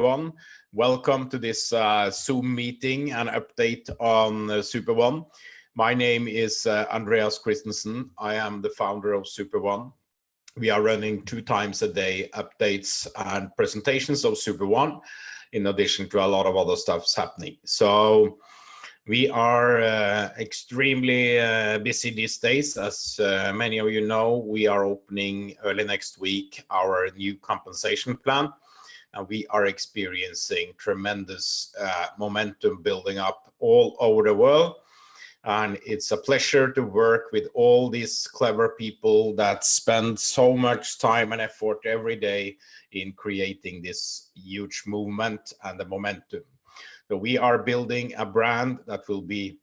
everyone. Welcome to this Zoom meeting and update on SuperOne. My name is Andreas Christensen. I am the founder of SuperOne. We are running 2 times a day updates and presentations of SuperOne, in addition to a lot of other stuff's happening. So we are extremely busy these days. As many of you know, we are opening early next week our new compensation plan. And we are experiencing tremendous momentum building up all over the world. And it's a pleasure to work with all these clever people that spend so much time and effort every day in creating this huge movement and the momentum. So we are building a brand that will be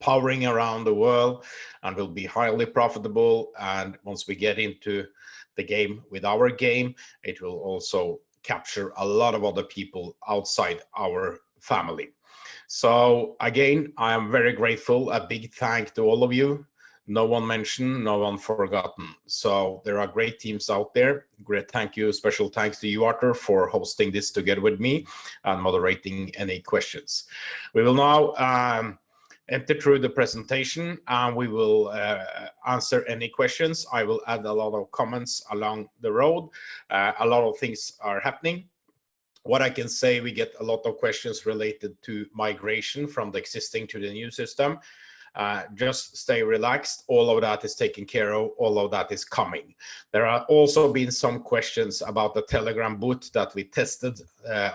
powering around the world and will be highly profitable. And once we get into the game with our game, it will also capture a lot of other people outside our family. So again, I am very grateful. A big thank to all of you. No one mentioned, no one forgotten. So there are great teams out there. Great thank you. Special thanks to you, Arthur, for hosting this together with me and moderating any questions. We will now enter through the presentation and we will answer any questions. I will add a lot of comments along the road. A lot of things are happening. What I can say, we get a lot of questions related to migration from the existing to the new system. Just stay relaxed. All of that is taken care of. All of that is coming. There are also been some questions about the Telegram bot that we tested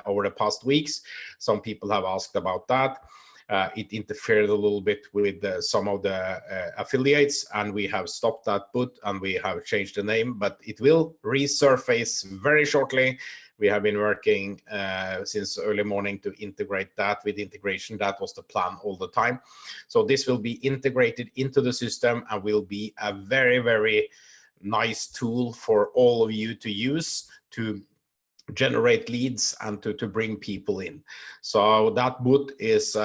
over the past weeks. Some people have asked about that. It interfered a little bit with some of the affiliates, and we have stopped that bot and we have changed the name, but it will resurface very shortly. We have been working since early morning to integrate that with integration. That was the plan all the time. So this will be integrated into the system and will be a very, very nice tool for all of you to use to generate leads and to bring people in. So that bot is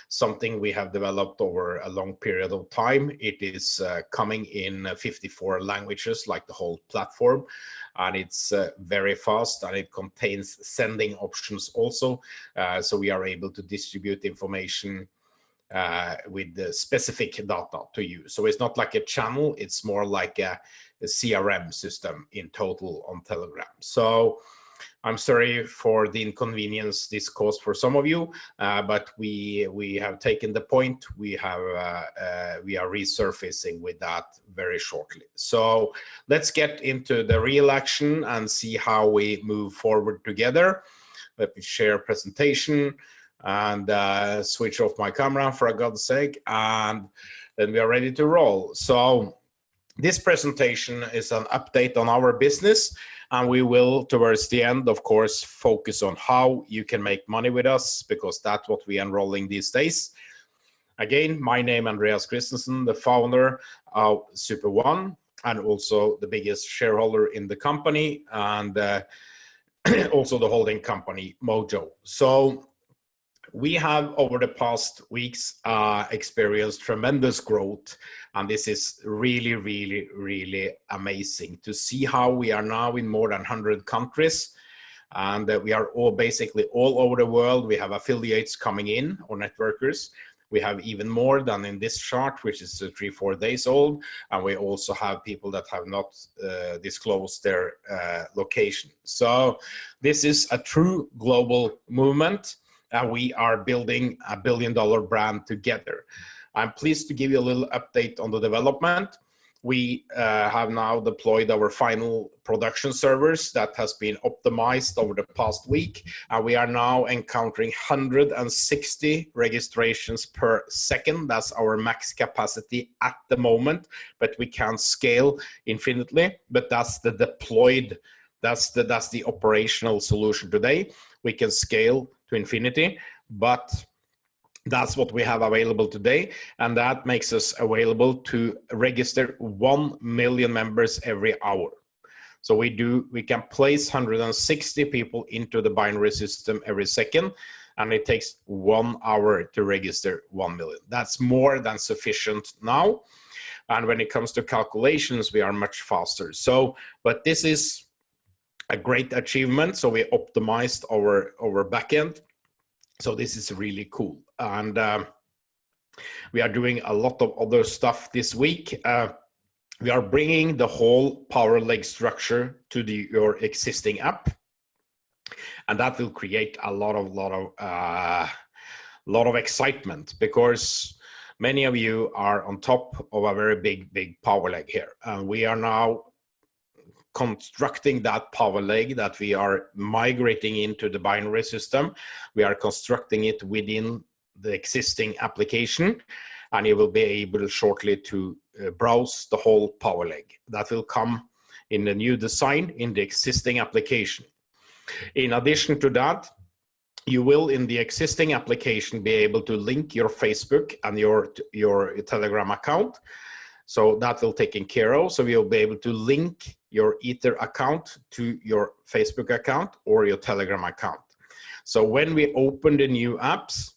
something we have developed over a long period of time. It is coming in 54 languages, like the whole platform, and it's very fast, and it contains sending options also. So we are able to distribute information with the specific data to you. So it's not like a channel, it's more like a CRM system in total on Telegram. So I'm sorry for the inconvenience this caused for some of you, but we have taken the point. We are resurfacing with that very shortly. So let's get into the real action and see how we move forward together. Let me share a presentation and switch off my camera for God's sake, and then we are ready to roll. So this presentation is an update on our business, and we will, towards the end, of course, focus on how you can make money with us, because that's what we are enrolling these days. Again, my name is Andreas Christensen, the founder of SuperOne, and also the biggest shareholder in the company, and also the holding company, Mojo. So we have, over the past weeks, experienced tremendous growth, and this is really, really, really amazing to see how we are now in more than 100 countries, and we are all basically all over the world. We have affiliates coming in, or networkers. We have even more than in this chart, which is 3-4 days old, and we also have people that have not disclosed their location. So this is a true global movement, and we are building a billion-dollar brand together. I'm pleased to give you a little update on the development. We have now deployed our final production servers that has been optimized over the past week, and we are now encountering 160 registrations per second. That's our max capacity at the moment, but we can scale infinitely. But that's the deployed, that's the operational solution today. We can scale to infinity, but that's what we have available today, and that makes us available to register 1 million members every hour. So we can place 160 people into the binary system every second, and it takes 1 hour to register 1 million. That's more than sufficient now. And when it comes to calculations, we are much faster. So, but this is a great achievement. So we optimized our backend. So this is really cool. And we are doing a lot of other stuff this week. We are bringing the whole power leg structure to your existing app, and that will create a lot of excitement, because many of you are on top of a very big power leg here, and we are now constructing that power leg that we are migrating into the binary system. We are constructing it within the existing application, and you will be able shortly to browse the whole power leg. That will come in the new design in the existing application. In addition to that, you will in the existing application be able to link your Facebook and your Telegram account. So that will taken care of. So you'll be able to link your Ether account to your Facebook account or your Telegram account. So when we open the new apps,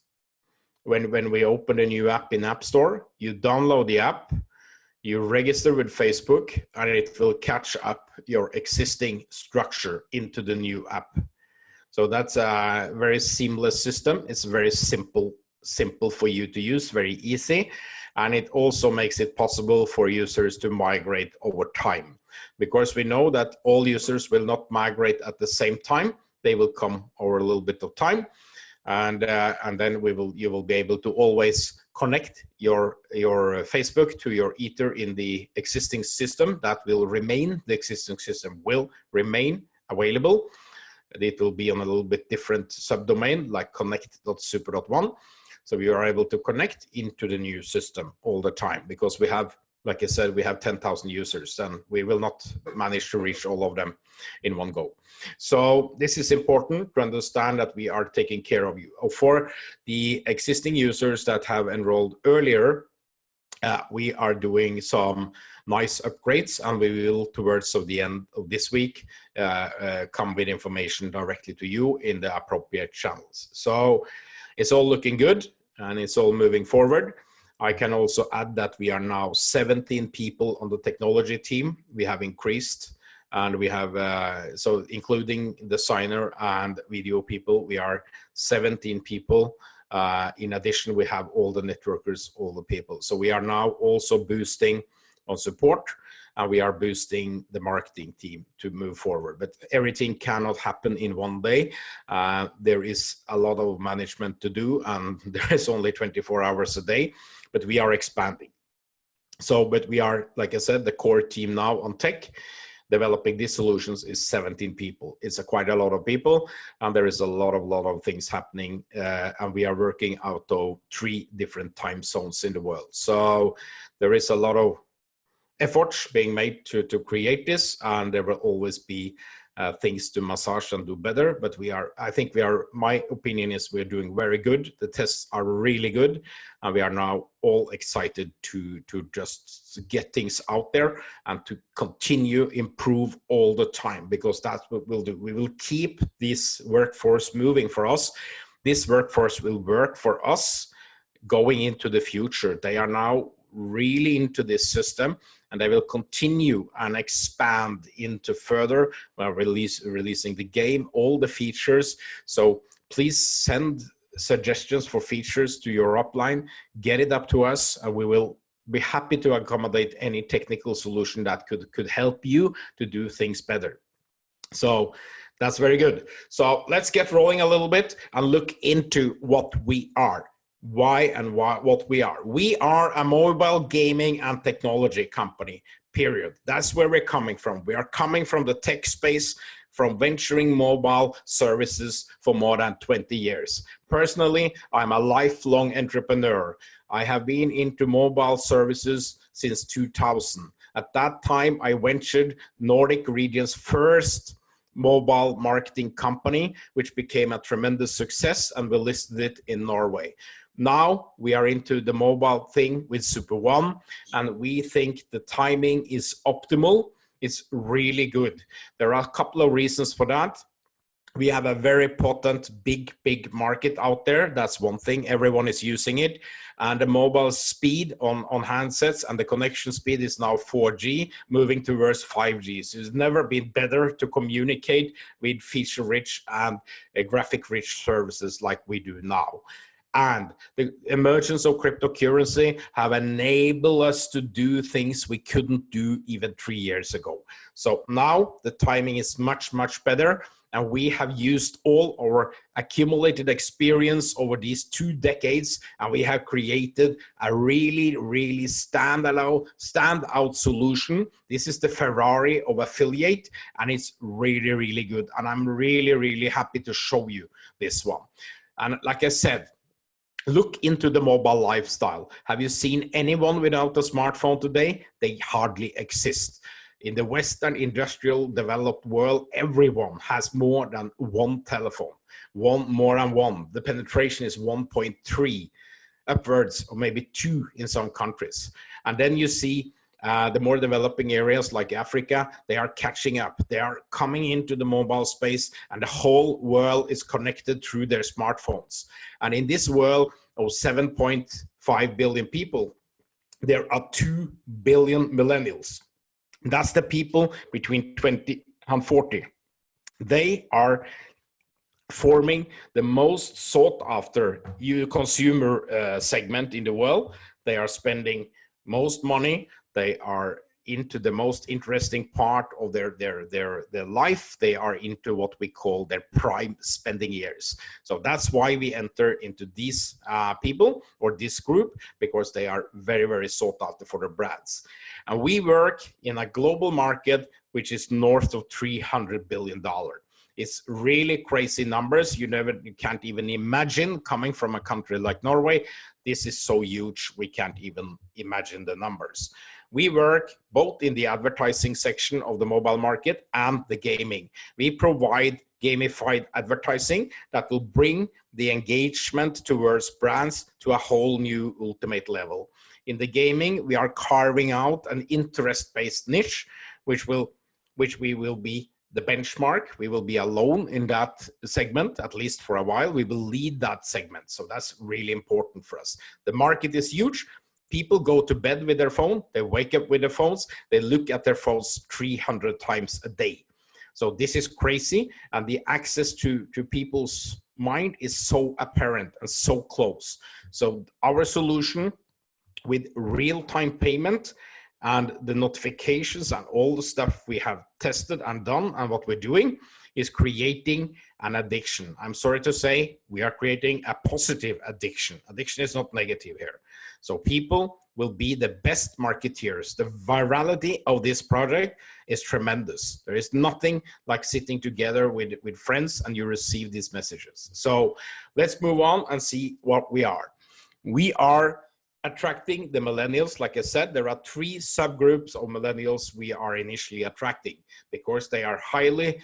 when we open a new app in App Store, you download the app, you register with Facebook, and it will catch up your existing structure into the new app. So that's a very seamless system. It's very simple for you to use, very easy. And it also makes it possible for users to migrate over time, because we know that all users will not migrate at the same time. They will come over a little bit of time. And then you will be able to always connect your Facebook to your Ether in the existing system. That will remain, the existing system will remain available. It will be on a little bit different subdomain, like connect.super.one. So we are able to connect into the new system all the time, because we have, like I said, we have 10,000 users, and we will not manage to reach all of them in one go. So this is important to understand, that we are taking care of you. For the existing users that have enrolled earlier, we are doing some nice upgrades, and we will, towards the end of this week, come with information directly to you in the appropriate channels. So it's all looking good, and it's all moving forward. I can also add that we are now 17 people on the technology team. We have increased, and we have, so including designer and video people, we are 17 people. In addition, we have all the networkers, all the people. So we are now also boosting on support, and we are boosting the marketing team to move forward. But everything cannot happen in one day. There is a lot of management to do, and there is only 24 hours a day, but we are expanding. So, but we are, like I said, the core team now on tech, developing these solutions is 17 people. It's quite a lot of people, and there is a lot of things happening, and we are working out of 3 different time zones in the world. So there is a lot of efforts being made to create this, and there will always be things to massage and do better. But I think my opinion is we're doing very good. The tests are really good, and we are now all excited to just get things out there and to continue improve all the time, because that's what we'll do. We will keep this workforce moving for us. This workforce will work for us going into the future. They are now really into this system, and they will continue and expand into further releasing the game, all the features. So please send suggestions for features to your upline, get it up to us, and we will be happy to accommodate any technical solution that could help you to do things better. So that's very good. So let's get rolling a little bit and look into what we are. What we are. We are a mobile gaming and technology company, period. That's where we're coming from. We are coming from the tech space, from venturing mobile services for more than 20 years. Personally, I'm a lifelong entrepreneur. I have been into mobile services since 2000. At that time, I ventured Nordic region's first mobile marketing company, which became a tremendous success, and we listed it in Norway. Now we are into the mobile thing with SuperOne, and we think the timing is optimal. It's really good. There are a couple of reasons for that. We have a very potent, big market out there. That's one thing. Everyone is using it. And the mobile speed on handsets and the connection speed is now 4G, moving towards 5G. So it's never been better to communicate with feature-rich and graphic-rich services like we do now. And the emergence of cryptocurrency have enabled us to do things we couldn't do even 3 years ago. So now the timing is much better. And we have used all our accumulated experience over these 2 decades, and we have created a really standout solution. This is the Ferrari of affiliate, and it's really good. And I'm really happy to show you this one. And like I said, look into the mobile lifestyle. Have you seen anyone without a smartphone today? They hardly exist. In the Western industrial developed world, everyone has more than one telephone, more than one. The penetration is 1.3 upwards, or maybe 2 in some countries. And then you see the more developing areas like Africa, they are catching up. They are coming into the mobile space, and the whole world is connected through their smartphones. And in this world of 7.5 billion people, there are 2 billion millennials. That's the people between 20 and 40. They are forming the most sought after consumer segment in the world. They are spending most money. They are into the most interesting part of their life. They are into what we call their prime spending years. So that's why we enter into these people or this group, because they are very sought after for their brands. And we work in a global market which is north of $300 billion. It's really crazy numbers. You can't even imagine, coming from a country like Norway. This is so huge, we can't even imagine the numbers. We work both in the advertising section of the mobile market and the gaming. We provide gamified advertising that will bring the engagement towards brands to a whole new ultimate level. In the gaming, we are carving out an interest-based niche, which we will be the benchmark. We will be alone in that segment, at least for a while. We will lead that segment. So that's really important for us. The market is huge. People go to bed with their phone. They wake up with their phones. They look at their phones 300 times a day. So this is crazy. And the access to people's mind is so apparent and so close. So our solution with real-time payment and the notifications and all the stuff we have tested and done and what we're doing is creating an addiction. I'm sorry to say, we are creating a positive addiction. Addiction is not negative here. So people will be the best marketeers. The virality of this project is tremendous. There is nothing like sitting together with friends and you receive these messages. So let's move on and see what we are. We are attracting the millennials. Like I said, there are 3 subgroups of millennials we are initially attracting, because they are highly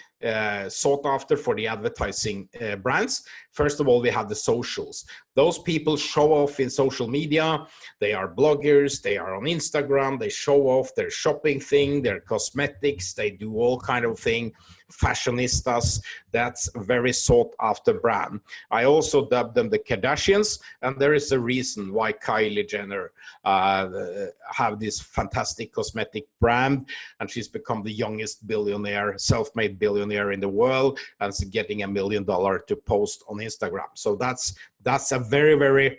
sought after for the advertising brands. First of all, we have the socials. Those people show off in social media. They are bloggers, they are on Instagram, they show off their shopping thing, their cosmetics, they do all kind of thing. Fashionistas, that's a very sought after brand. I also dub them the Kardashians, and there is a reason why Kylie Jenner have this fantastic cosmetic brand, and she's become the youngest billionaire, self-made billionaire in the world, and is getting $1 million to post on Instagram. So that's a very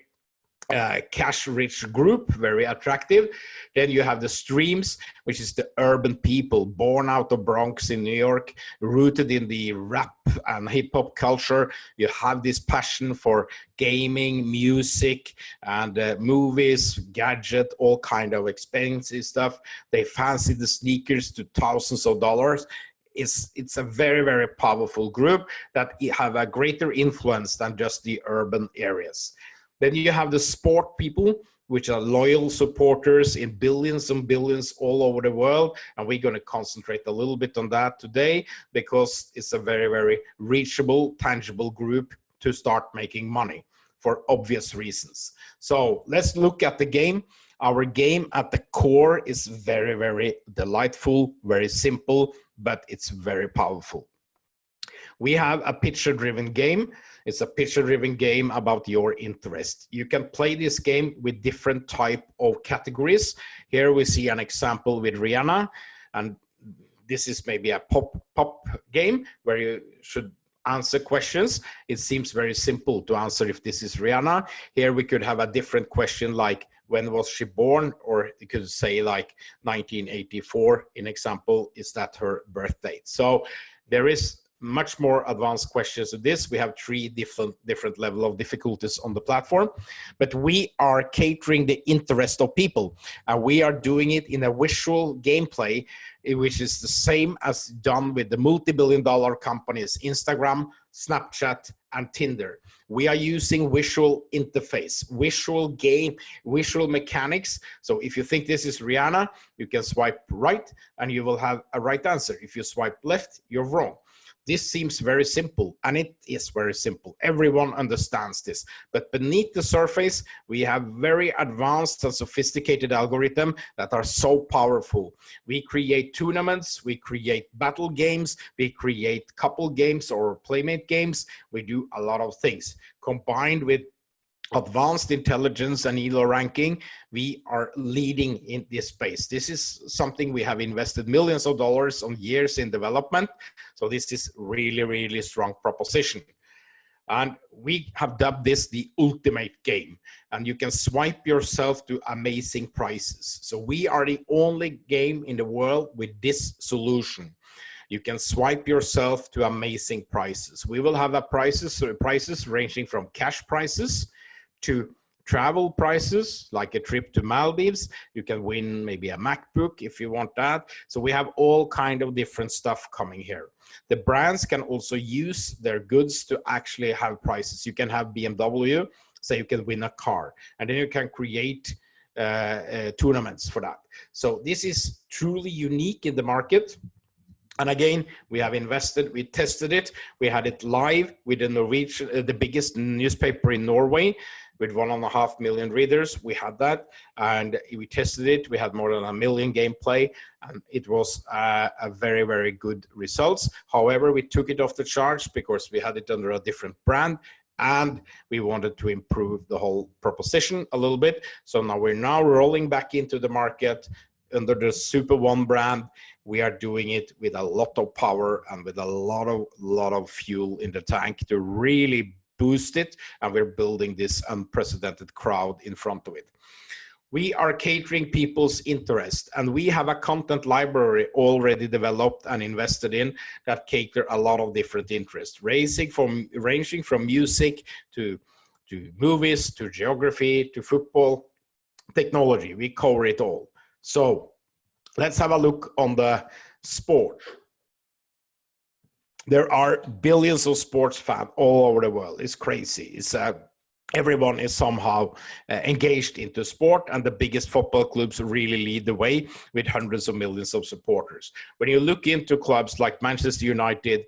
cash-rich group, very attractive. Then you have the streams, which is the urban people born out of Bronx in New York, rooted in the rap and hip-hop culture. You have this passion for gaming, music, and movies, gadget, all kind of expensive stuff. They fancy the sneakers to thousands of dollars. It's a very powerful group that have a greater influence than just the urban areas. Then you have the sport people, which are loyal supporters in billions and billions all over the world. And we're going to concentrate a little bit on that today, because it's a very reachable, tangible group to start making money for obvious reasons. So let's look at the game. Our game at the core is very delightful, very simple, but it's very powerful. We have a picture-driven game. It's a picture-driven game about your interest. You can play this game with different type of categories. Here we see an example with Rihanna, and this is maybe a pop game where you should answer questions. It seems very simple to answer if this is Rihanna. Here we could have a different question like, when was she born? Or you could say like 1984, in example, is that her birth date? So there is much more advanced questions to this. We have 3 different level of difficulties on the platform, but we are catering the interest of people, and we are doing it in a visual gameplay, which is the same as done with the multi-billion-dollar companies Instagram, Snapchat, and Tinder. We are using visual interface, visual game, visual mechanics. So if you think this is Rihanna, you can swipe right and you will have a right answer. If you swipe left, you're wrong. This seems very simple, and it is very simple. Everyone understands this. But beneath the surface, we have very advanced and sophisticated algorithms that are so powerful. We create tournaments, we create battle games, we create couple games or playmate games. We do a lot of things. Combined with advanced intelligence and ELO ranking, we are leading in this space. This is something we have invested millions of dollars on years in development. So this is really, really strong proposition. And we have dubbed this the ultimate game. And you can swipe yourself to amazing prices. So we are the only game in the world with this solution. You can swipe yourself to amazing prices. We will have prices ranging from cash prices to travel prices, like a trip to Maldives. You can win maybe a MacBook if you want that. So we have all kind of different stuff coming here. The brands can also use their goods to actually have prices. You can have BMW, say you can win a car, and then you can create tournaments for that. So this is truly unique in the market. And again, we have invested, we tested it, we had it live with the biggest newspaper in Norway, with 1.5 million readers. We had that, and we tested it. We had more than 1 million gameplay, and it was a very, very good results. However, we took it off the charts because we had it under a different brand, and we wanted to improve the whole proposition a little bit. So now we're rolling back into the market under the SuperOne brand. We are doing it with a lot of power and with a lot of fuel in the tank to really boost it, and we're building this unprecedented crowd in front of it. We are catering people's interest, and we have a content library already developed and invested in that cater a lot of different interests, ranging from music to movies, to geography, to football, technology. We cover it all. So let's have a look on the sport. There are billions of sports fans all over the world. It's crazy. It's everyone is somehow engaged into sport, and the biggest football clubs really lead the way with hundreds of millions of supporters. When you look into clubs like Manchester United,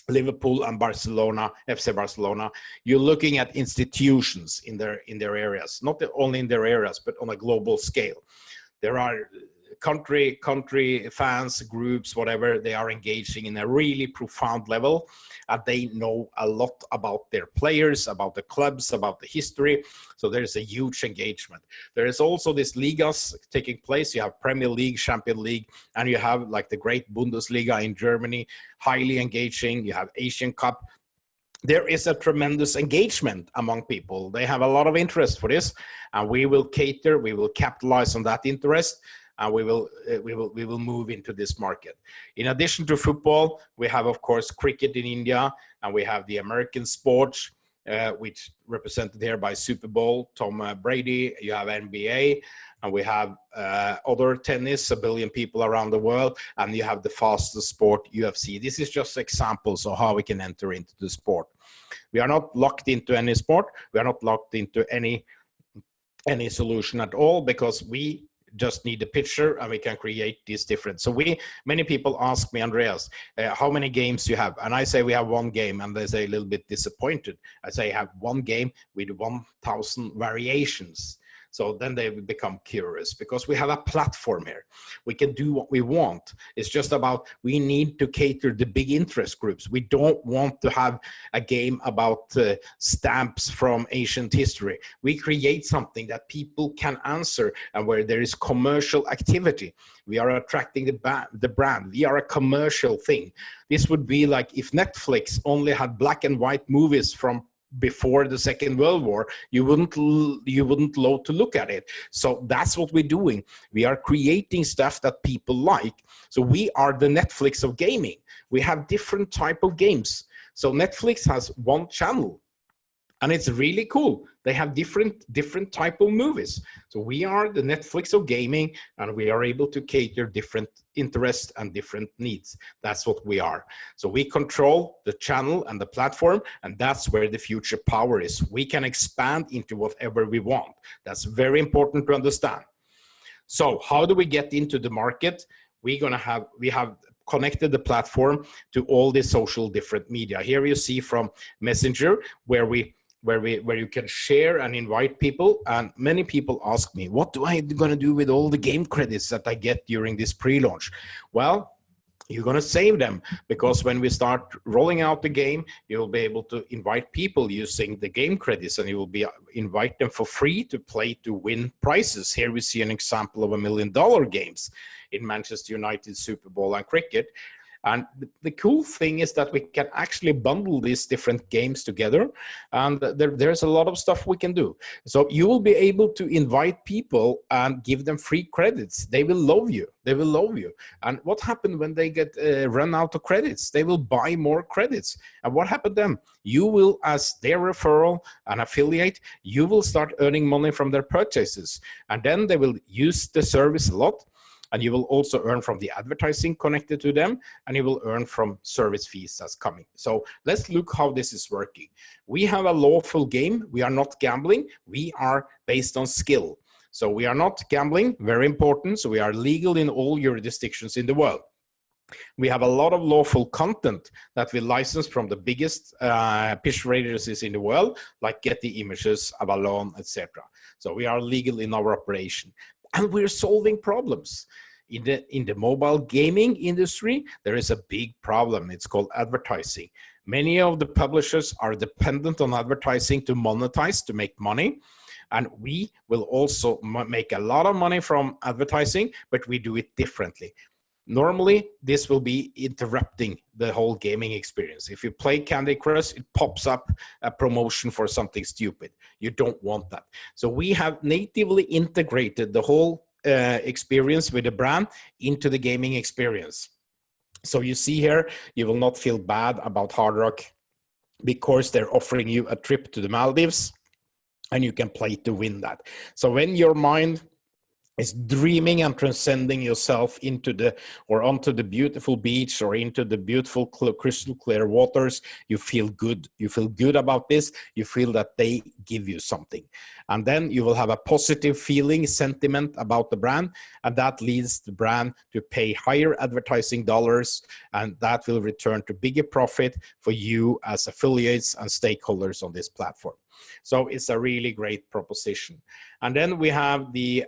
Liverpool, and Barcelona, FC Barcelona, you're looking at institutions in their areas, not only in their areas, but on a global scale. There are country fans, groups, whatever, they are engaging in a really profound level, and they know a lot about their players, about the clubs, about the history. So there's a huge engagement. There is also this ligas taking place. You have Premier League, Champions League, and you have like the great Bundesliga in Germany, highly engaging. You have Asian Cup. There is a tremendous engagement among people. They have a lot of interest for this, and we will cater, we will capitalize on that interest, and we will move into this market. In addition to football, we have, of course, cricket in India, and we have the American sports, which represented here by Super Bowl, Tom Brady. You have NBA, and we have other tennis, 1 billion people around the world, and you have the fastest sport, UFC. This is just examples of how we can enter into the sport. We are not locked into any sport. We are not locked into any solution at all, because we just need a picture and we can create these different. So many people ask me, Andreas, how many games you have? And I say we have 1 game, and they say a little bit disappointed. I say I have 1 game with 1,000 variations. So then they become curious because we have a platform here. We can do what we want. It's just about, we need to cater the big interest groups. We don't want to have a game about stamps from ancient history. We create something that people can answer and where there is commercial activity. We are attracting the brand. We are a commercial thing. This would be like if Netflix only had black and white movies from before the Second World War, you wouldn't love to look at it. So that's what we're doing. We are creating stuff that people like. So we are the Netflix of gaming. We have different type of games. So Netflix has one channel, and it's really cool. They have different type of movies. So we are the Netflix of gaming, and we are able to cater different interests and different needs. That's what we are. So we control the channel and the platform, and that's where the future power is. We can expand into whatever we want. That's very important to understand. So how do we get into the market? We have connected the platform to all the social different media. Here you see from Messenger, where you can share and invite people. And many people ask me, what do I gonna do with all the game credits that I get during this pre-launch? Well, you're going to save them, because when we start rolling out the game, you'll be able to invite people using the game credits, and you will be invite them for free to play to win prizes. Here we see an example of $1 million games in Manchester United, Super Bowl and cricket. And the cool thing is that we can actually bundle these different games together, and there's a lot of stuff we can do. So you will be able to invite people and give them free credits. They will love you. They will love you. And what happened when they get run out of credits? They will buy more credits. And what happened then? You will, as their referral and affiliate, you will start earning money from their purchases. And then they will use the service a lot. And you will also earn from the advertising connected to them, and you will earn from service fees that's coming. So let's look how this is working. We have a lawful game. We are not gambling. We are based on skill. So we are not gambling, very important. So we are legal in all jurisdictions in the world. We have a lot of lawful content that we license from the biggest pitch radiuses in the world, like Getty Images, Avalon, etc. So we are legal in our operation. And we're solving problems. In the mobile gaming industry, there is a big problem. It's called advertising. Many of the publishers are dependent on advertising to monetize, to make money. And we will also make a lot of money from advertising, but we do it differently. Normally, this will be interrupting the whole gaming experience. If you play Candy Crush, it pops up a promotion for something stupid. You don't want that. So we have natively integrated the whole experience with the brand into the gaming experience. So you see here, you will not feel bad about Hard Rock because they're offering you a trip to the Maldives, and you can play to win that. So when your mind is dreaming and transcending yourself into onto the beautiful beach or into the beautiful crystal clear waters, you feel good. You feel good about this. You feel that they give you something. And then you will have a positive feeling, sentiment about the brand, and that leads the brand to pay higher advertising dollars, and that will return to bigger profit for you as affiliates and stakeholders on this platform. So it's a really great proposition. And then we have the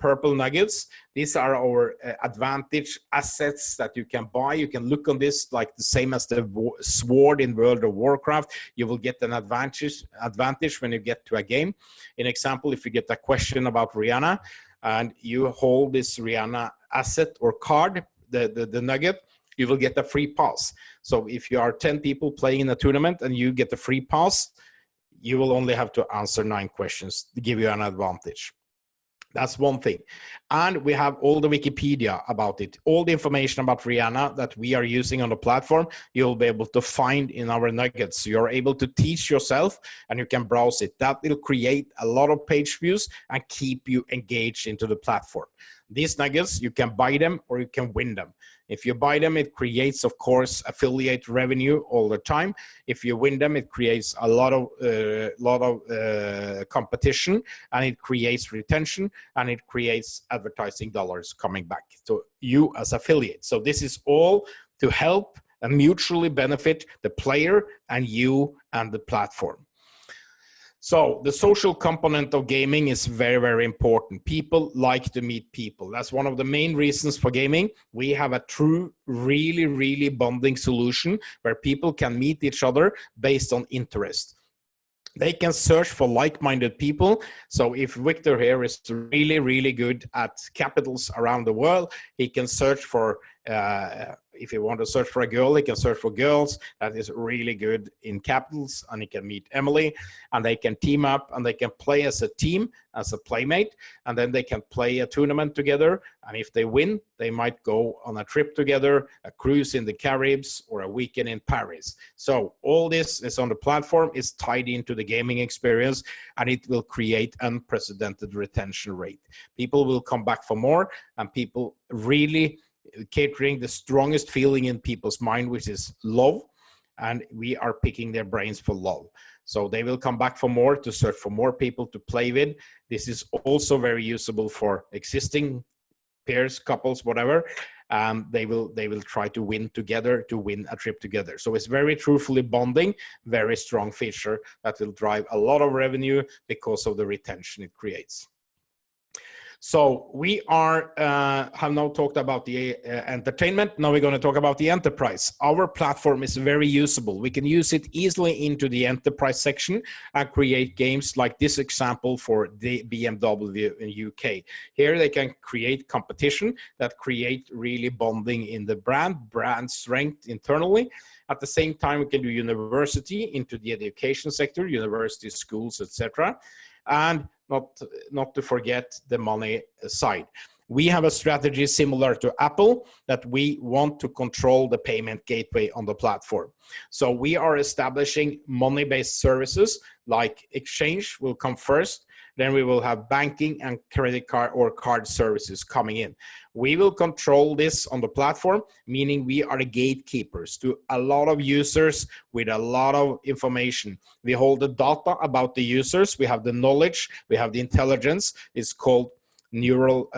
purple nuggets. These are our advantage assets that you can buy. You can look on this like the same as the sword in World of Warcraft. You will get an advantage when you get to a game. In example, if you get a question about Rihanna and you hold this Rihanna asset or card, the nugget, you will get a free pass. So if you are 10 people playing in a tournament and you get a free pass, you will only have to answer 9 questions to give you an advantage. That's one thing. And we have all the Wikipedia about it. All the information about Rihanna that we are using on the platform, you'll be able to find in our nuggets. You're able to teach yourself and you can browse it. That will create a lot of page views and keep you engaged into the platform. These nuggets, you can buy them or you can win them. If you buy them, it creates, of course, affiliate revenue all the time. If you win them, it creates a lot of competition, and it creates retention, and it creates advertising dollars coming back to you as affiliate. So this is all to help and mutually benefit the player and you and the platform. So the social component of gaming is very, very important. People like to meet people. That's one of the main reasons for gaming. We have a true, really, really bonding solution where people can meet each other based on interest. They can search for like-minded people. So if Victor here is really, really good at capitals around the world, he can search for, if you want to search for a girl, he can search for girls that is really good in capitals, and he can meet Emily, and they can team up, and they can play as a team, as a playmate, and then they can play a tournament together. And if they win, they might go on a trip together, a cruise in the Caribs, or a weekend in Paris. So all this is on the platform, is tied into the gaming experience, and it will create unprecedented retention rate. People will come back for more, and people really catering the strongest feeling in people's mind, which is love, and we are picking their brains for love. So they will come back for more, to search for more people to play with. This is also very usable for existing pairs, couples, whatever. They will try to win together, to win a trip together. So it's very truthfully bonding, very strong feature that will drive a lot of revenue because of the retention it creates. So we have now talked about the entertainment. Now we're going to talk about the enterprise. Our platform is very usable. We can use it easily into the enterprise section and create games like this example for the BMW in UK. Here they can create competition that create really bonding in the brand strength internally. At the same time, we can do university into the education sector, university, schools, etc. And not to forget the money side. We have a strategy similar to Apple, that we want to control the payment gateway on the platform. So we are establishing money-based services, like exchange will come first. Then we will have banking and credit card or card services coming in. We will control this on the platform, meaning we are the gatekeepers to a lot of users with a lot of information. We hold the data about the users. We have the knowledge. We have the intelligence. It's called neural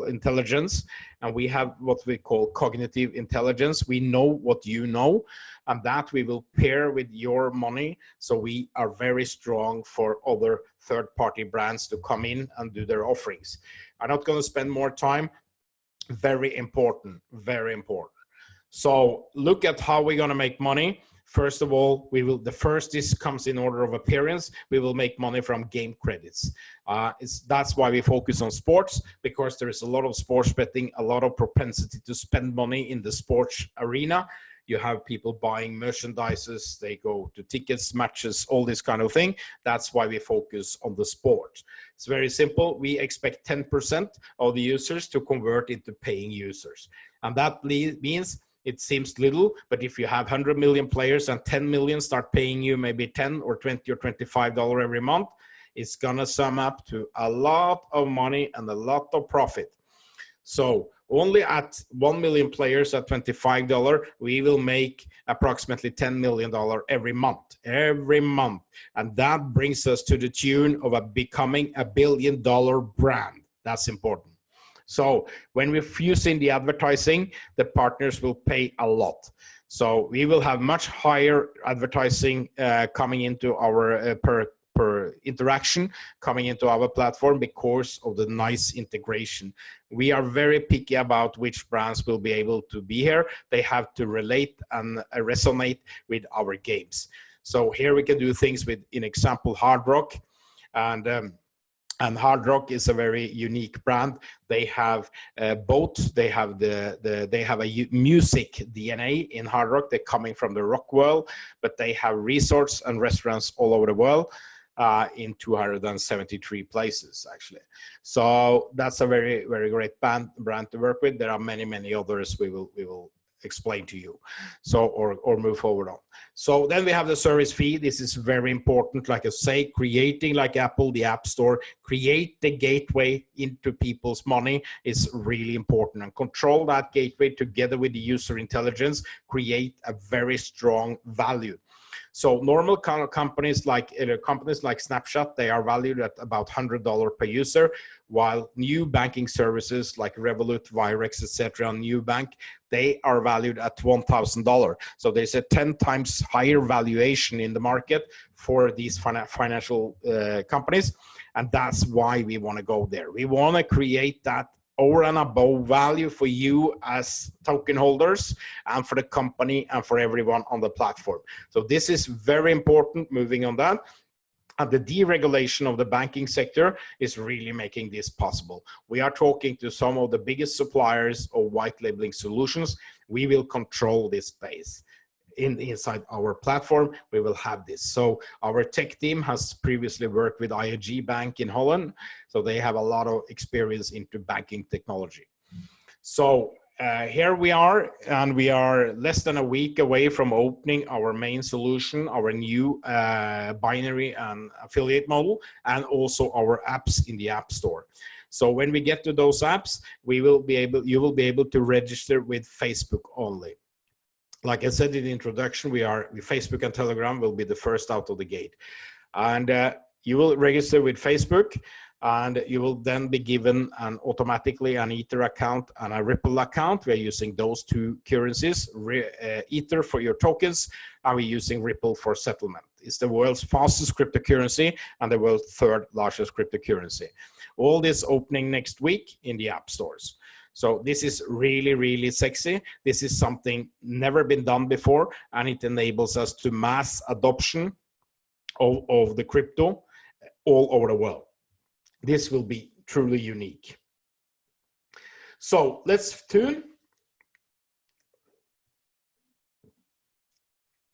intelligence. And we have what we call cognitive intelligence. We know what you know, and that we will pair with your money. So we are very strong for other third-party brands to come in and do their offerings. I'm not going to spend more time. Very important, very important. So look at how we're going to make money. First of all, this comes in order of appearance. We will make money from game credits. That's why we focus on sports, because there is a lot of sports betting, a lot of propensity to spend money in the sports arena. You have people buying merchandises, they go to tickets, matches, all this kind of thing. That's why we focus on the sport. It's very simple. We expect 10% of the users to convert into paying users. And that means it seems little, but if you have 100 million players and 10 million start paying you maybe 10 or 20 or $25 every month, it's gonna sum up to a lot of money and a lot of profit. So only at 1 million players at $25, we will make approximately $10 million every month. And that brings us to the tune of becoming a $1 billion brand. That's important. So when we fuse in the advertising, the partners will pay a lot. So we will have much higher advertising coming into our per interaction coming into our platform because of the nice integration. We are very picky about which brands will be able to be here. They have to relate and resonate with our games. So here we can do things with, in example, Hard Rock. And Hard Rock is a very unique brand. They have both. They have they have a music DNA in Hard Rock. They're coming from the rock world, but they have resorts and restaurants all over the world. In 273 places, actually. So that's a very, very great brand to work with. There are many, many others we will explain to you. So, or move forward on. So then we have the service fee. This is very important. Like I say, creating, like Apple, the App Store, create the gateway into people's money is really important, and control that gateway together with the user intelligence, create a very strong value. So normal kind of companies like Snapshot, they are valued at about $100 per user, while new banking services like Revolut, Virex, etc., Nubank, they are valued at $1,000. So there's a 10 times higher valuation in the market for these financial companies, and that's why we want to go there. We want to create that over and above value for you as token holders and for the company and for everyone on the platform. So this is very important, moving on that. And the deregulation of the banking sector is really making this possible. We are talking to some of the biggest suppliers of white labeling solutions. We will control this space. Inside our platform, we will have this. So our tech team has previously worked with ING Bank in Holland, so they have a lot of experience into banking technology. So here we are, and we are less than a week away from opening our main solution, our new binary and affiliate model, and also our apps in the App Store. So when we get to those apps, you will be able to register with Facebook only. Like I said in the introduction, Facebook and Telegram will be the first out of the gate. And you will register with Facebook, and you will then be given automatically an Ether account and a Ripple account. We're using those two currencies, Ether for your tokens, and we're using Ripple for settlement. It's the world's fastest cryptocurrency and the world's third largest cryptocurrency. All this opening next week in the app stores. So this is really, really sexy. This is something never been done before, and it enables us to mass adoption of the crypto all over the world. This will be truly unique. So let's tune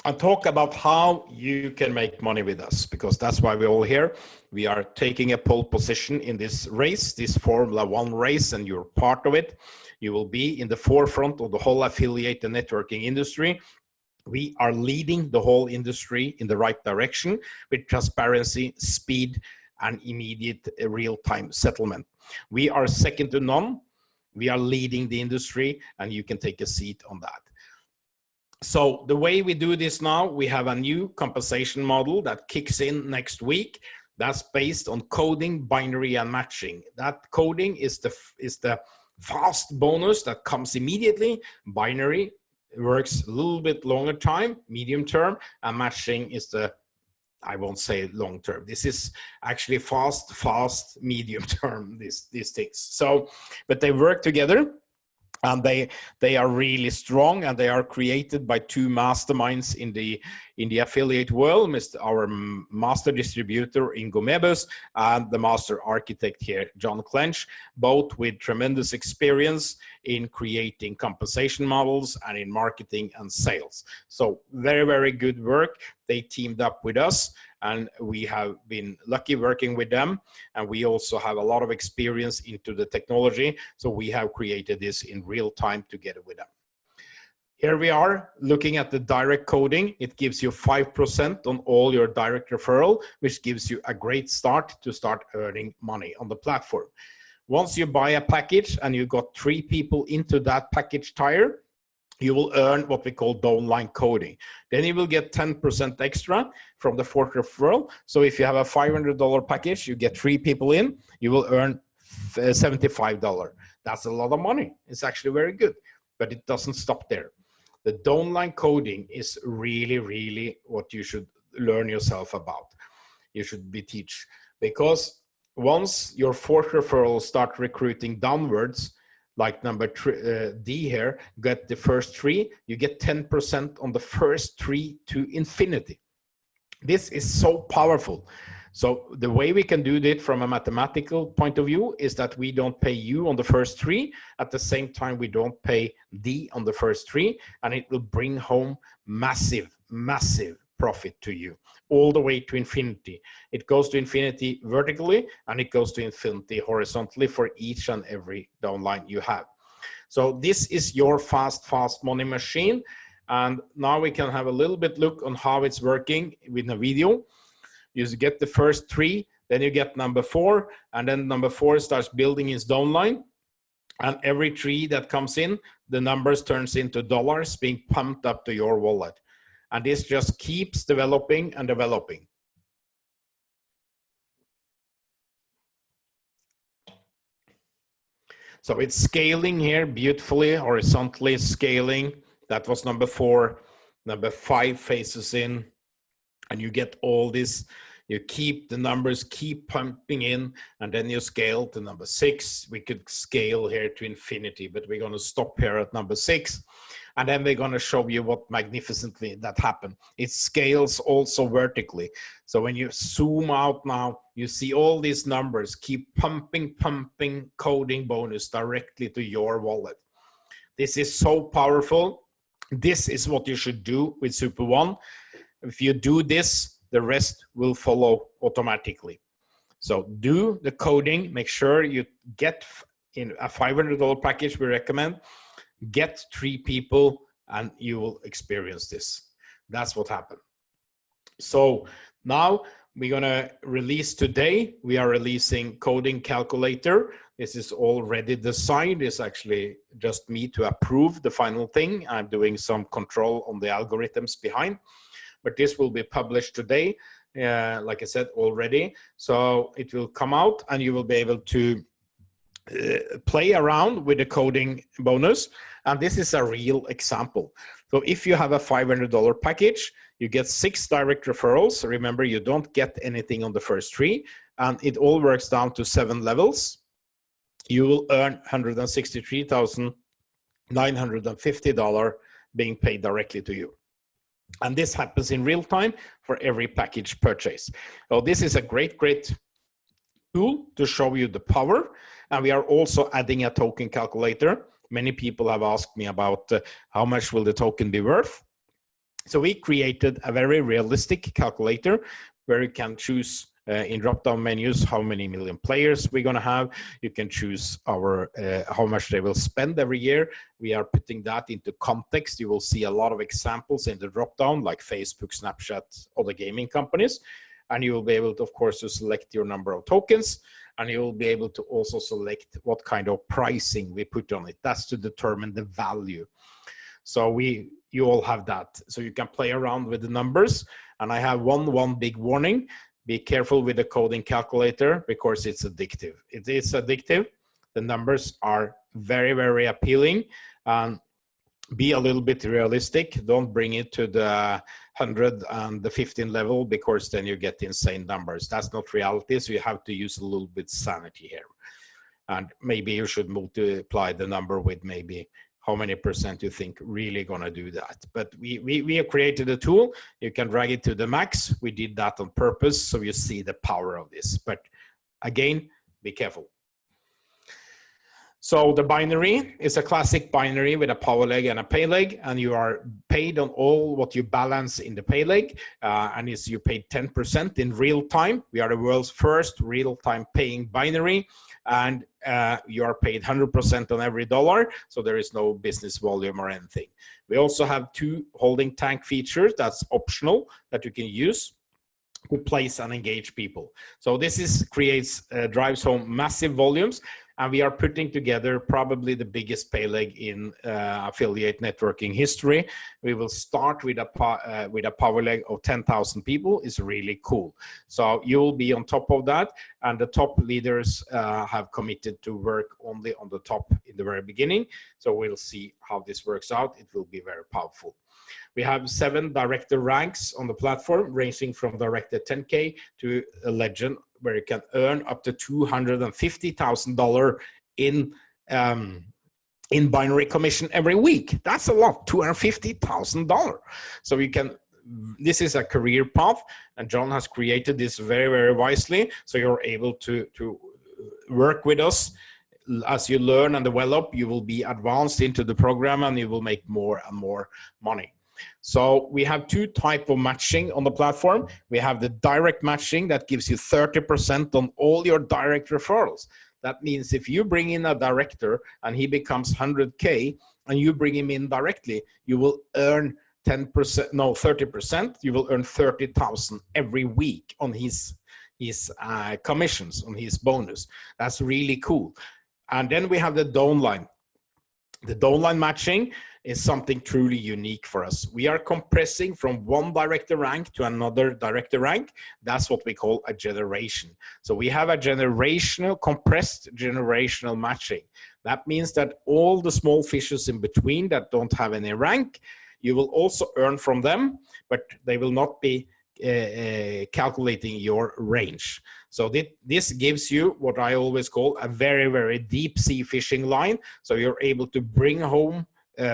and talk about how you can make money with us, because that's why we're all here. We are taking a pole position in this race, this Formula 1 race, and you're part of it. You will be in the forefront of the whole affiliate and networking industry. We are leading the whole industry in the right direction with transparency, speed, and immediate real-time settlement. We are second to none. We are leading the industry, and you can take a seat on that. So the way we do this now, we have a new compensation model that kicks in next week. That's based on coding, binary, and matching. That coding is the fast bonus that comes immediately. Binary works a little bit longer time, medium term, and matching is the, I won't say long term. This is actually fast, medium term, these things. So, but they work together. And they are really strong, and they are created by two masterminds in the affiliate world, our master distributor Ingo Mebus and the master architect here, John Clench, both with tremendous experience in creating compensation models and in marketing and sales. So very, very good work. They teamed up with us, and we have been lucky working with them. And we also have a lot of experience into the technology. So we have created this in real time together with them. Here we are looking at the direct coding. It gives you 5% on all your direct referral, which gives you a great start to start earning money on the platform. Once you buy a package and you got 3 people into that package tier, you will earn what we call downline coding. Then you will get 10% extra from the fourth referral. So if you have a $500 package, you get 3 people in, you will earn $75. That's a lot of money. It's actually very good, but it doesn't stop there. The downline coding is really, really what you should learn yourself about. You should be teach, because once your fourth referral start recruiting downwards, like number D here, get the first 3, you get 10% on the first 3 to infinity. This is so powerful. So the way we can do that from a mathematical point of view is that we don't pay you on the first 3. At the same time, we don't pay D on the first 3, and it will bring home massive, massive profit to you all the way to infinity. It goes to infinity vertically, and it goes to infinity horizontally for each and every downline you have. So this is your fast money machine. And now we can have a little bit look on how it's working with a video. You get the first 3, then you get number 4, and then number 4 starts building its downline. And every 3 that comes in, the numbers turns into dollars being pumped up to your wallet. And this just keeps developing and developing. So it's scaling here beautifully, horizontally scaling. That was number 4. Number 5 phases in, and you get all this. You keep the numbers, keep pumping in, and then you scale to number 6. We could scale here to infinity, but we're going to stop here at number 6. And then we're going to show you what magnificently that happened. It scales also vertically. So when you zoom out now, you see all these numbers keep pumping coding bonus directly to your wallet. This is so powerful. This is what you should do with SuperOne. If you do this, the rest will follow automatically. So do the coding, make sure you get in a $500 package we recommend, get 3 people and you will experience this. That's what happened. So now we're gonna release today, we are releasing coding calculator. This is already designed. It's actually just me to approve the final thing. I'm doing some control on the algorithms behind, but this will be published today, like I said already. So it will come out and you will be able to play around with the coding bonus. And this is a real example. So if you have a $500 package, you get 6 direct referrals. Remember, you don't get anything on the first 3, and it all works down to 7 levels. You will earn $163,950 being paid directly to you. And this happens in real time for every package purchase. So this is a great tool to show you the power. And we are also adding a token calculator. Many people have asked me about how much will the token be worth. So we created a very realistic calculator where you can choose in drop-down menus how many million players we're going to have. You can choose our how much they will spend every year. We are putting that into context. You will see a lot of examples in the drop-down, like Facebook, Snapchat, other gaming companies. And you will be able to, of course, to select your number of tokens. And you will be able to also select what kind of pricing we put on it. That's to determine the value. So you all have that. So you can play around with the numbers. And I have one big warning. Be careful with the coding calculator because it's addictive. It is addictive. The numbers are very appealing. Be a little bit realistic. Don't bring it to the 100 and the 15 level because then you get insane numbers. That's not reality. So you have to use a little bit sanity here. And maybe you should multiply the number with maybe how many % you think really gonna do that. But we have created a tool. You can drag it to the max. We did that on purpose so you see the power of this. But again, be careful. So the binary is a classic binary with a power leg and a pay leg, and you are paid on all what you balance in the pay leg, and you paid 10% in real time. We are the world's first real-time paying binary, and you are paid 100% on every dollar, so there is no business volume or anything. We also have 2 holding tank features that's optional that you can use to place and engage people. So this drives home massive volumes. And we are putting together probably the biggest pay leg in affiliate networking history. We will start with a power leg of 10,000 people. It's really cool. So you will be on top of that. And the top leaders have committed to work only on the top in the very beginning. So we'll see how this works out. It will be very powerful. We have 7 director ranks on the platform, ranging from director 10K to a legend, where you can earn up to $250,000 in binary commission every week. That's a lot, $250,000. So you can. This is a career path, and John has created this very wisely. So you're able to work with us. As you learn and develop, you will be advanced into the program and you will make more and more money. So we have 2 types of matching on the platform. We have the direct matching that gives you 30% on all your direct referrals. That means if you bring in a director and he becomes 100K and you bring him in directly, you will earn 30%. You will earn 30,000 every week on his commissions, on his bonus. That's really cool. And then we have the downline. The downline matching is something truly unique for us. We are compressing from one director rank to another director rank. That's what we call a generation. So we have a compressed generational matching. That means that all the small fishes in between that don't have any rank, you will also earn from them, but they will not be calculating your range. So this gives you what I always call a very, very deep sea fishing line. So you're able to bring home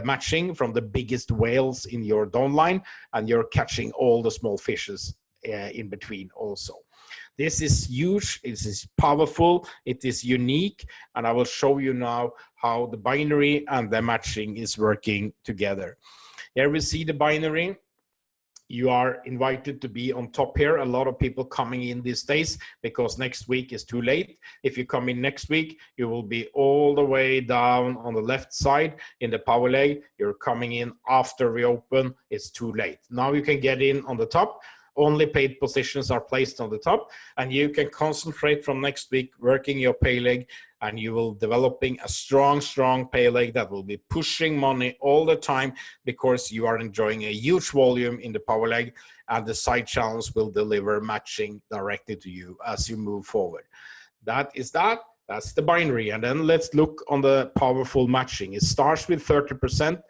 matching from the biggest whales in your downline, and you're catching all the small fishes in between also. This is huge, it is powerful, it is unique, and I will show you now how the binary and the matching is working together. Here we see the binary. You are invited to be on top here. A lot of people coming in these days because next week is too late. If you come in next week, you will be all the way down on the left side in the power leg. You're coming in after we open, it's too late. Now you can get in on the top. Only paid positions are placed on the top, and you can concentrate from next week working your pay leg, and you will developing a strong pay leg that will be pushing money all the time because you are enjoying a huge volume in the power leg, and the side channels will deliver matching directly to you as you move forward. That's the binary. And then let's look on the powerful matching. It starts with 30%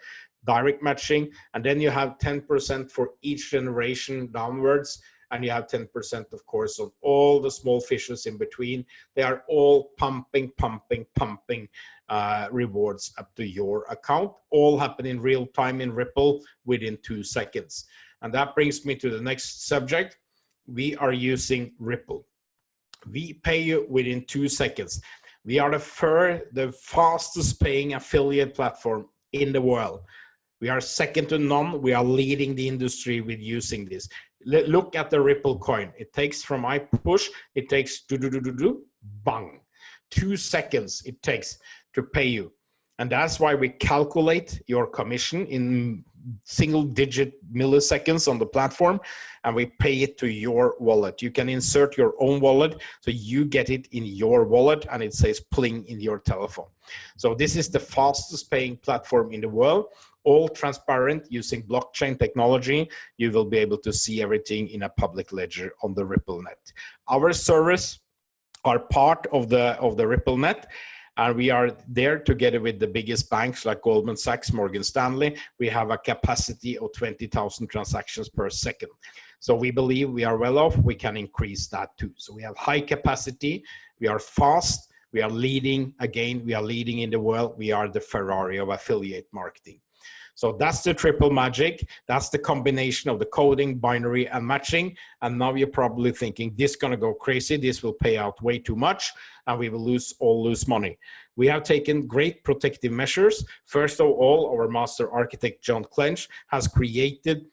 direct matching, and then you have 10% for each generation downwards, and you have 10% of course on all the small fishes in between. They are all pumping rewards up to your account, all happen in real time in Ripple within 2 seconds. And that brings me to the next subject. We are using Ripple. We pay you within 2 seconds. We are the fastest paying affiliate platform in the world. We are second to none. We are leading the industry with using this. Look at the Ripple coin. It takes from I push, it takes bang. 2 seconds it takes to pay you. And that's why we calculate your commission in single-digit milliseconds on the platform, and we pay it to your wallet. You can insert your own wallet, so you get it in your wallet, and it says pling in your telephone. So this is the fastest paying platform in the world, all transparent using blockchain technology. You will be able to see everything in a public ledger on the Ripple net. Our servers are part of the Ripple net, and we are there together with the biggest banks like Goldman Sachs, Morgan Stanley. We have a capacity of 20,000 transactions per second. So we believe we are well off. We can increase that too. So we have high capacity. We are fast. We are leading. Again, we are leading in the world. We are the Ferrari of affiliate marketing. So that's the triple magic. That's the combination of the coding, binary, and matching. And now you're probably thinking, this is going to go crazy. This will pay out way too much, and we will lose money. We have taken great protective measures. First of all, our master architect, John Clench, has created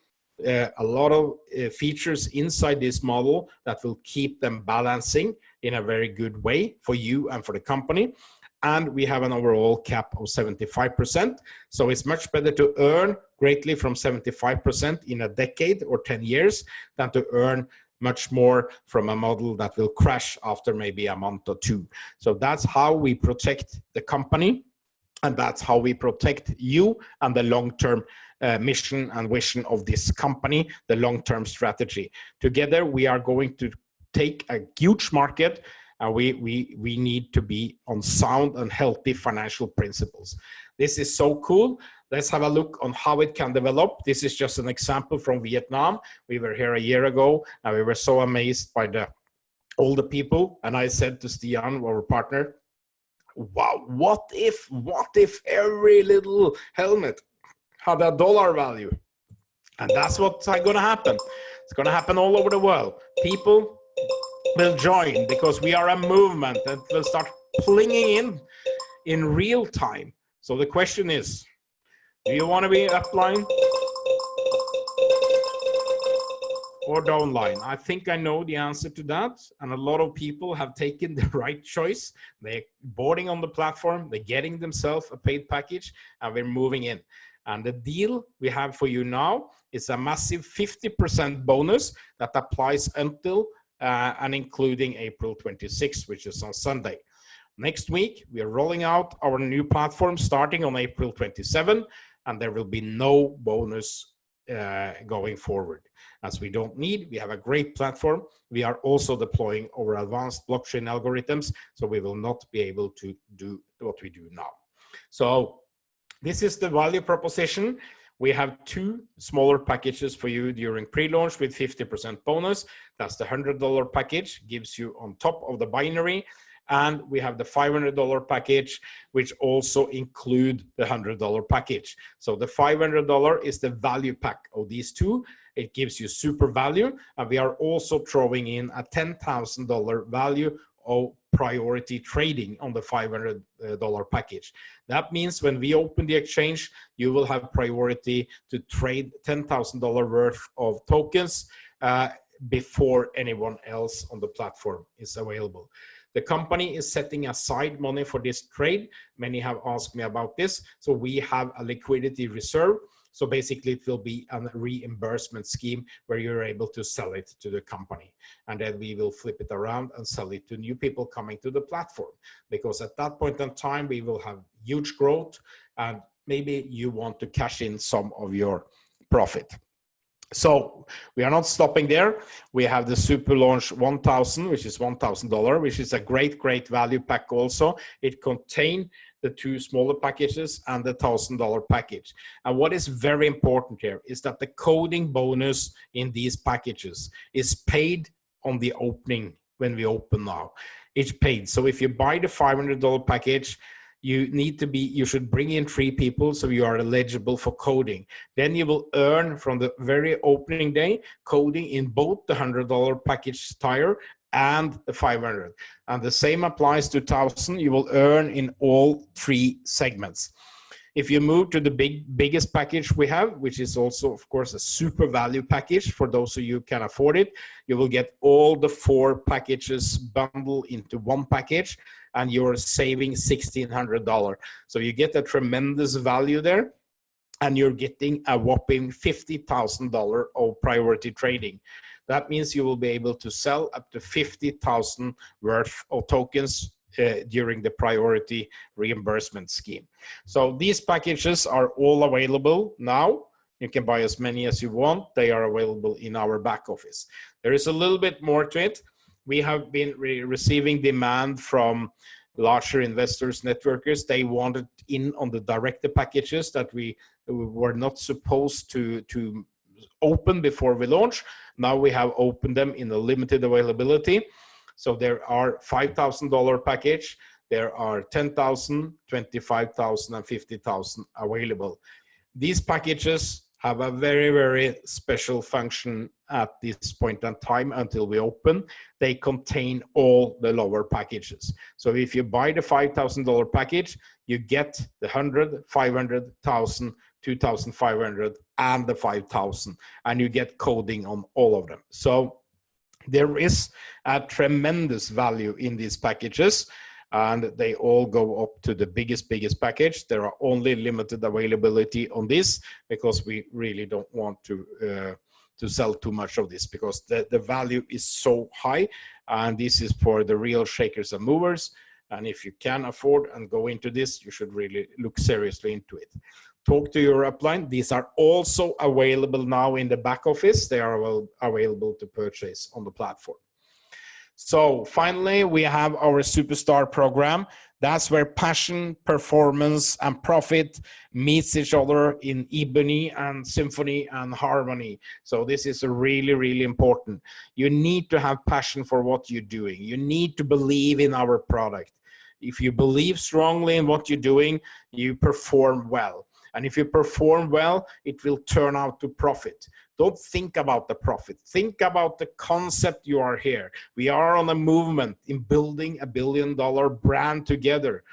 a lot of features inside this model that will keep them balancing in a very good way for you and for the company. And we have an overall cap of 75%. So it's much better to earn greatly from 75% in a decade or 10 years than to earn much more from a model that will crash after maybe a month or two. So that's how we protect the company, and that's how we protect you and the long-term mission and vision of this company, the long-term strategy. Together, we are going to take a huge market, and we need to be on sound and healthy financial principles. This is so cool. Let's have a look on how it can develop. This is just an example from Vietnam. We were here a year ago, and we were so amazed by all the people. And I said to Stian, our partner, wow, what if every little helmet had a dollar value? And that's what's going to happen. It's going to happen all over the world. People will join because we are a movement that will start plinging in real time. So the question is, do you want to be upline or downline? I think I know the answer to that, and a lot of people have taken the right choice. They're boarding on the platform, they're getting themselves a paid package, and we're moving in. And the deal we have for you now is a massive 50% bonus that applies until and including April 26th, which is on Sunday. Next week, we are rolling out our new platform starting on April 27, and there will be no bonus going forward. As we don't need, we have a great platform. We are also deploying our advanced blockchain algorithms, so we will not be able to do what we do now. So this is the value proposition. We have two smaller packages for you during pre-launch with 50% bonus. That's the $100 package, gives you on top of the binary. And we have the $500 package, which also include the $100 package. So the $500 is the value pack of these two. It gives you super value. And we are also throwing in a $10,000 value of priority trading on the $500 package. That means when we open the exchange, you will have priority to trade $10,000 worth of tokens before anyone else on the platform is available. The company is setting aside money for this trade. Many have asked me about this. So we have a liquidity reserve. So basically it will be a reimbursement scheme where you're able to sell it to the company. And then we will flip it around and sell it to new people coming to the platform. Because at that point in time, we will have huge growth and maybe you want to cash in some of your profit. So we are not stopping there. We have the Super Launch 1000, which is $1,000, which is a great value pack also. It contains the two smaller packages and the $1,000 package. And what is very important here is that the coding bonus in these packages is paid on the opening when we open now. It's paid. So if you buy the $500 package, you should bring in 3 people so you are eligible for coding. Then you will earn from the very opening day coding in both the $100 package tier and the 500. And the same applies to 1000. You will earn in all 3 segments. If you move to the biggest package we have, which is also, of course, a super value package for those of you who can afford it, you will get all the 4 packages bundled into one package, and you're saving $1,600. So you get a tremendous value there, and you're getting a whopping $50,000 of priority trading. That means you will be able to sell up to 50,000 worth of tokens during the priority reimbursement scheme. So these packages are all available now. You can buy as many as you want. They are available in our back office. There is a little bit more to it. We have been receiving demand from larger investors, networkers. They wanted in on the director packages that we were not supposed to open before we launch. Now we have opened them in a limited availability. So there are $5,000 package, there are 10,000, 25,000, and 50,000 available. These packages have a very special function at this point in time until we open. They contain all the lower packages. So if you buy the $5,000 package, you get the 100, 500, 1,000, 2,500, and the 5,000, and you get coding on all of them. So there is a tremendous value in these packages, and they all go up to the biggest package. There are only limited availability on this because we really don't want to sell too much of this because the value is so high, and this is for the real shakers and movers. And if you can afford and go into this, you should really look seriously into it. Talk to your upline. These are also available now in the back office. They are available to purchase on the platform. So finally, we have our Superstar program. That's where passion, performance, and profit meets each other in ebony and symphony and harmony. So this is really important. You need to have passion for what you're doing. You need to believe in our product. If you believe strongly in what you're doing, you perform well. And if you perform well, it will turn out to profit. Don't think about the profit. Think about the concept you are here. We are on a movement in building $1 billion brand together.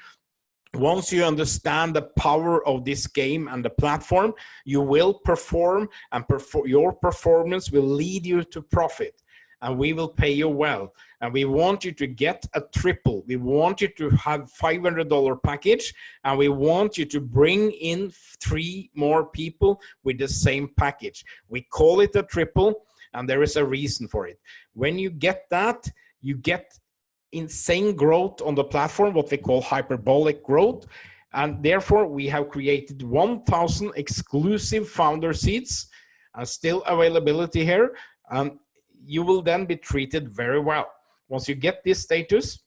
Once you understand the power of this game and the platform, you will perform, and your performance will lead you to profit. And we will pay you well. And we want you to get a triple. We want you to have $500 package, and we want you to bring in 3 more people with the same package. We call it a triple, and there is a reason for it. When you get that, you get insane growth on the platform, what we call hyperbolic growth. And therefore, we have created 1,000 exclusive founder seats, still availability here. And you will then be treated very well. Once you get this status,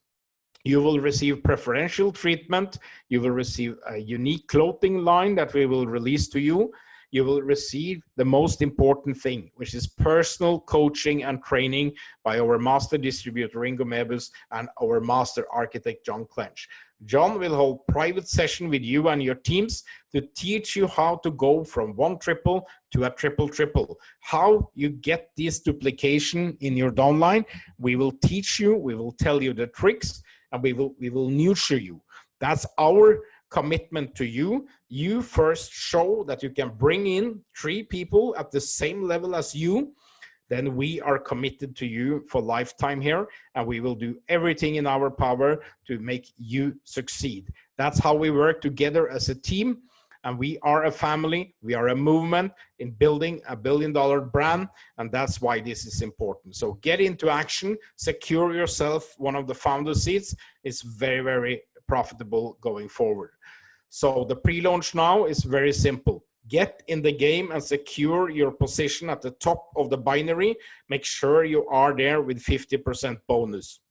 you will receive preferential treatment. You will receive a unique clothing line that we will release to you. You will receive the most important thing, which is personal coaching and training by our master distributor, Ingo Mebus, and our master architect, John Clench. John will hold private session with you and your teams to teach you how to go from one triple to a triple, how you get this duplication in your downline. We will teach you, we will tell you the tricks, and we will nurture you. That's our commitment to you. You first show that you can bring in 3 people at the same level as you, then we are committed to you for lifetime here, and we will do everything in our power to make you succeed. That's how we work together as a team, and we are a family, we are a movement in building a billion-dollar brand, and that's why this is important. So get into action, secure yourself one of the founder seats. It's very, very profitable going forward. So the pre-launch now is very simple. Get in the game and secure your position at the top of the binary. Make sure you are there with 50% bonus.